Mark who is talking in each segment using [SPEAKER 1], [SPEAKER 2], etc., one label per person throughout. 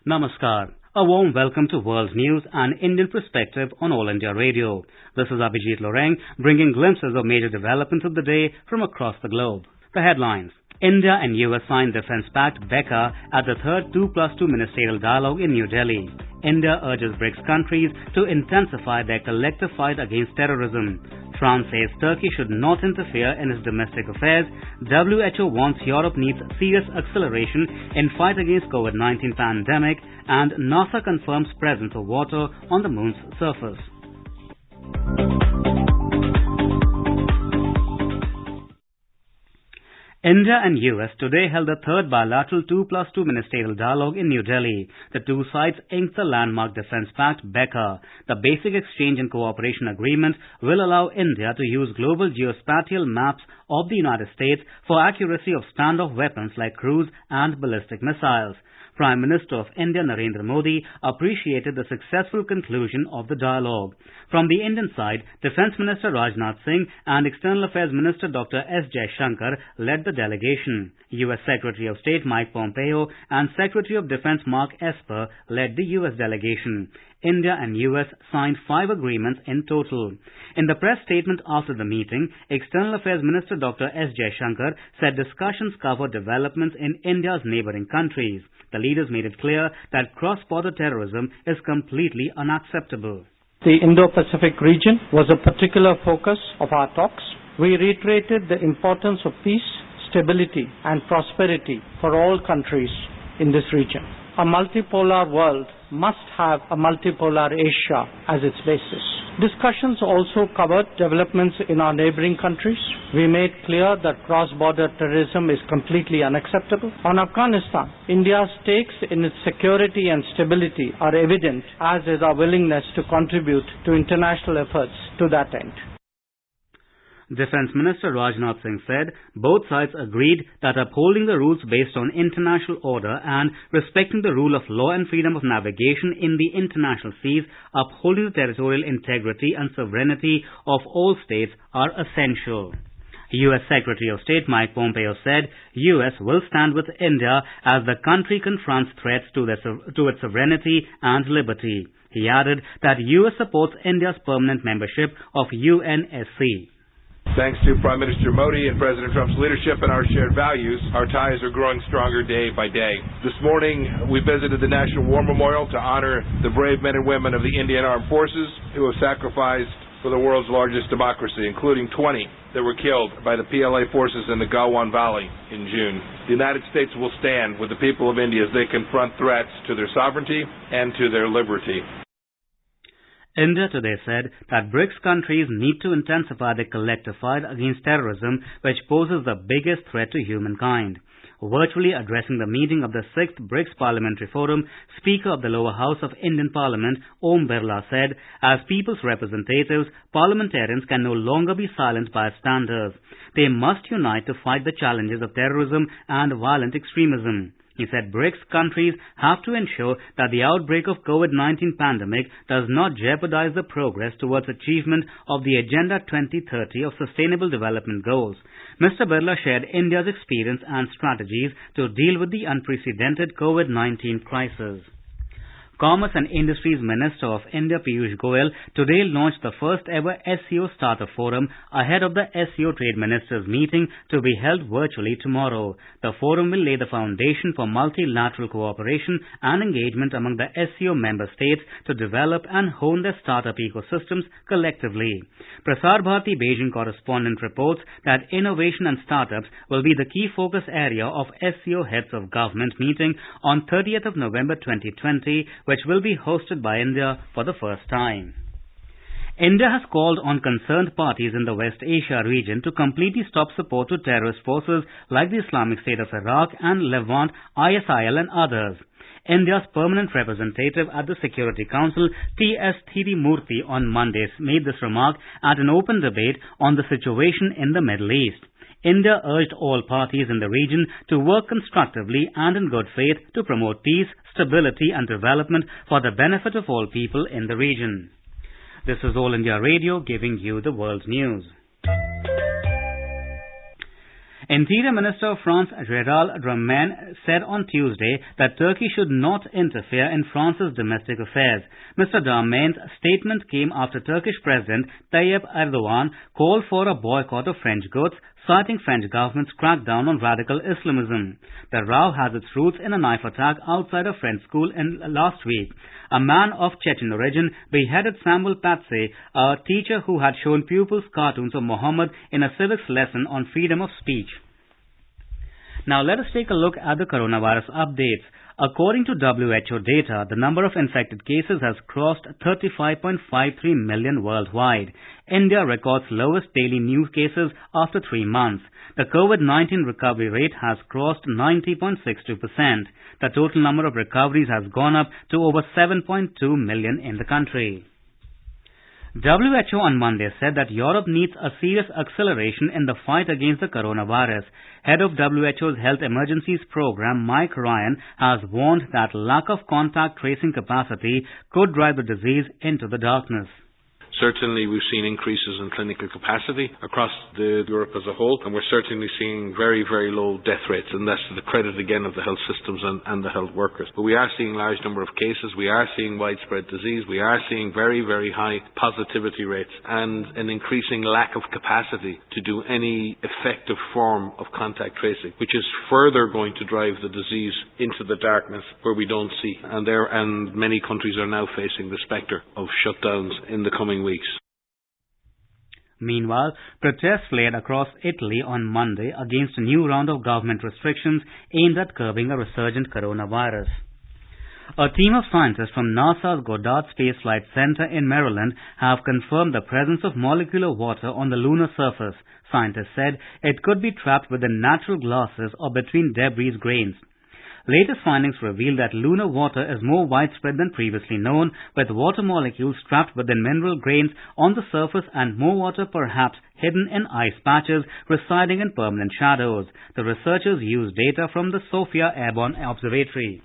[SPEAKER 1] Namaskar. A warm welcome to World News and Indian Perspective on All India Radio. This is Abhijit Loreng bringing glimpses of major developments of the day from across the globe. The headlines. India and US signed Defence Pact BECA at the third 2+2 ministerial dialogue in New Delhi. India urges BRICS countries to intensify their collective fight against terrorism. France says Turkey should not interfere in its domestic affairs. WHO warns Europe needs serious acceleration in fight against COVID-19 pandemic, and NASA confirms presence of water on the moon's surface. India and US today held the third bilateral 2+2 ministerial dialogue in New Delhi. The two sides inked the landmark Defence Pact BECA. The Basic Exchange and Cooperation Agreement will allow India to use global geospatial maps of the United States for accuracy of standoff weapons like cruise and ballistic missiles. Prime Minister of India Narendra Modi appreciated the successful conclusion of the dialogue. From the Indian side, Defence Minister Rajnath Singh and External Affairs Minister Dr. S. Jaishankar led the delegation. US Secretary of State Mike Pompeo and Secretary of Defence Mark Esper led the US delegation. India and US signed 5 agreements in total. In the press statement after the meeting, External Affairs Minister Dr. S. Jaishankar said discussions covered developments in India's neighbouring countries. The leaders made it clear that cross-border terrorism is completely unacceptable.
[SPEAKER 2] The Indo-Pacific region was a particular focus of our talks. We reiterated the importance of peace, stability and prosperity for all countries in this region. A multipolar world must have a multipolar Asia as its basis. Discussions also covered developments in our neighboring countries. We made clear that cross-border terrorism is completely unacceptable. On Afghanistan, India's stakes in its security and stability are evident, as is our willingness to contribute to international efforts to that end.
[SPEAKER 1] Defence Minister Rajnath Singh said both sides agreed that upholding the rules based on international order and respecting the rule of law and freedom of navigation in the international seas, upholding the territorial integrity and sovereignty of all states are essential. US Secretary of State Mike Pompeo said US will stand with India as the country confronts threats to its sovereignty and liberty. He added that US supports India's permanent membership of UNSC.
[SPEAKER 3] Thanks to Prime Minister Modi and President Trump's leadership and our shared values, our ties are growing stronger day by day. This morning, we visited the National War Memorial to honor the brave men and women of the Indian Armed Forces who have sacrificed for the world's largest democracy, including 20 that were killed by the PLA forces in the Galwan Valley in June. The United States will stand with the people of India as they confront threats to their sovereignty and to their liberty.
[SPEAKER 1] India today said that BRICS countries need to intensify their collective fight against terrorism, which poses the biggest threat to humankind. Virtually addressing the meeting of the 6th BRICS Parliamentary Forum, Speaker of the Lower House of Indian Parliament, Om Birla said, as people's representatives, parliamentarians can no longer be silent bystanders. They must unite to fight the challenges of terrorism and violent extremism. He said BRICS countries have to ensure that the outbreak of COVID-19 pandemic does not jeopardize the progress towards achievement of the Agenda 2030 of Sustainable Development Goals. Mr. Birla shared India's experience and strategies to deal with the unprecedented COVID-19 crisis. Commerce and Industries Minister of India Piyush Goyal today launched the first ever SCO Startup Forum ahead of the SCO Trade Ministers meeting to be held virtually tomorrow. The forum will lay the foundation for multilateral cooperation and engagement among the SCO member states to develop and hone their startup ecosystems collectively. Prasar Bharati Beijing correspondent reports that innovation and startups will be the key focus area of SCO Heads of Government meeting on 30th of November 2020, which will be hosted by India for the first time. India has called on concerned parties in the West Asia region to completely stop support to terrorist forces like the Islamic State of Iraq and Levant, ISIL and others. India's permanent representative at the Security Council, T.S. Thirimurthy, on Monday made this remark at an open debate on the situation in the Middle East. India urged all parties in the region to work constructively and in good faith to promote peace, stability and development for the benefit of all people in the region. This is All India Radio giving you the world news. Interior Minister of France Gérald Darmanin said on Tuesday that Turkey should not interfere in France's domestic affairs. Mr. Darmanin's statement came after Turkish President Tayyip Erdogan called for a boycott of French goods, citing French government's crackdown on radical Islamism. The row has its roots in a knife attack outside a French school last week. A man of Chechen origin beheaded Samuel Paty, a teacher who had shown pupils cartoons of Muhammad in a civics lesson on freedom of speech. Now let us take a look at the coronavirus updates. According to WHO data, the number of infected cases has crossed 35.53 million worldwide. India records lowest daily new cases after 3 months. The COVID-19 recovery rate has crossed 90.62%. The total number of recoveries has gone up to over 7.2 million in the country. WHO on Monday said that Europe needs a serious acceleration in the fight against the coronavirus. Head of WHO's Health Emergencies Program, Mike Ryan, has warned that lack of contact tracing capacity could drive the disease into the darkness.
[SPEAKER 4] Certainly we've seen increases in clinical capacity across Europe as a whole, and we're certainly seeing very, very low death rates, and that's to the credit again of the health systems and the health workers. But we are seeing large number of cases, we are seeing widespread disease, we are seeing very, very high positivity rates and an increasing lack of capacity to do any effective form of contact tracing, which is further going to drive the disease into the darkness where we don't see. And many countries are now facing the spectre of shutdowns in the coming weeks.
[SPEAKER 1] Meanwhile, protests flared across Italy on Monday against a new round of government restrictions aimed at curbing a resurgent coronavirus. A team of scientists from NASA's Goddard Space Flight Center in Maryland have confirmed the presence of molecular water on the lunar surface. Scientists said it could be trapped within natural glasses or between debris grains. Latest findings reveal that lunar water is more widespread than previously known, with water molecules trapped within mineral grains on the surface and more water perhaps hidden in ice patches residing in permanent shadows. The researchers used data from the Sophia Airborne Observatory.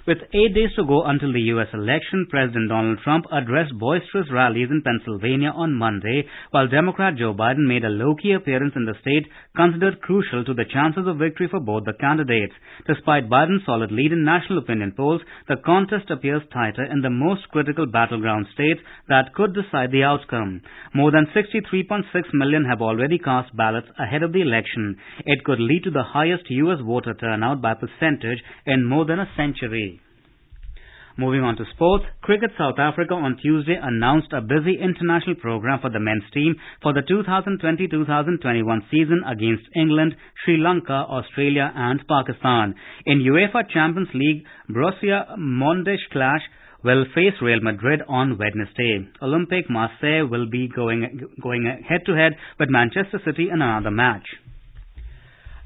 [SPEAKER 1] With 8 days to go until the U.S. election, President Donald Trump addressed boisterous rallies in Pennsylvania on Monday, while Democrat Joe Biden made a low-key appearance in the state considered crucial to the chances of victory for both the candidates. Despite Biden's solid lead in national opinion polls, the contest appears tighter in the most critical battleground states that could decide the outcome. More than 63.6 million have already cast ballots ahead of the election. It could lead to the highest U.S. voter turnout by percentage in more than a century. Moving on to sports, Cricket South Africa on Tuesday announced a busy international program for the men's team for the 2020-2021 season against England, Sri Lanka, Australia and Pakistan. In UEFA Champions League, Borussia Mönchengladbach will face Real Madrid on Wednesday. Olympique Marseille will be going head-to-head with Manchester City in another match.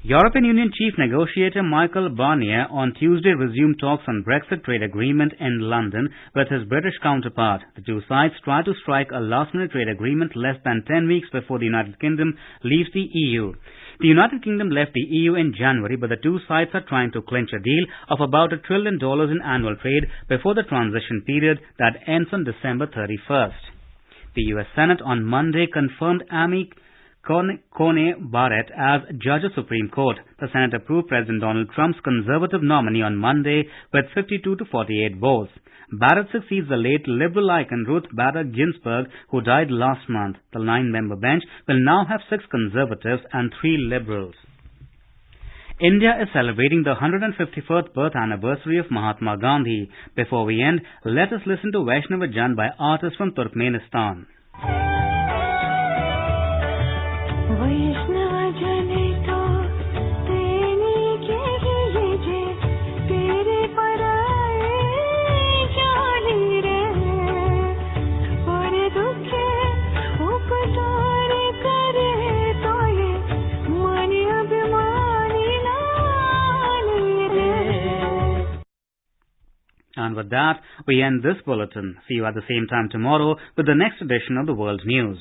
[SPEAKER 1] European Union Chief Negotiator Michel Barnier on Tuesday resumed talks on Brexit trade agreement in London with his British counterpart. The two sides try to strike a last-minute trade agreement less than 10 weeks before the United Kingdom leaves the EU. The United Kingdom left the EU in January, but the two sides are trying to clinch a deal of about $1 trillion in annual trade before the transition period that ends on December 31st. The US Senate on Monday confirmed Amy Coney Barrett as Judge of Supreme Court. The Senate approved President Donald Trump's conservative nominee on Monday with 52 to 48 votes. Barrett succeeds the late liberal icon Ruth Bader Ginsburg, who died last month. The 9-member bench will now have 6 conservatives and 3 liberals. India is celebrating the 151st birth anniversary of Mahatma Gandhi. Before we end, let us listen to Vaishnava Jan by artists from Turkmenistan. And with that, we end this bulletin. See you at the same time tomorrow with the next edition of the World News.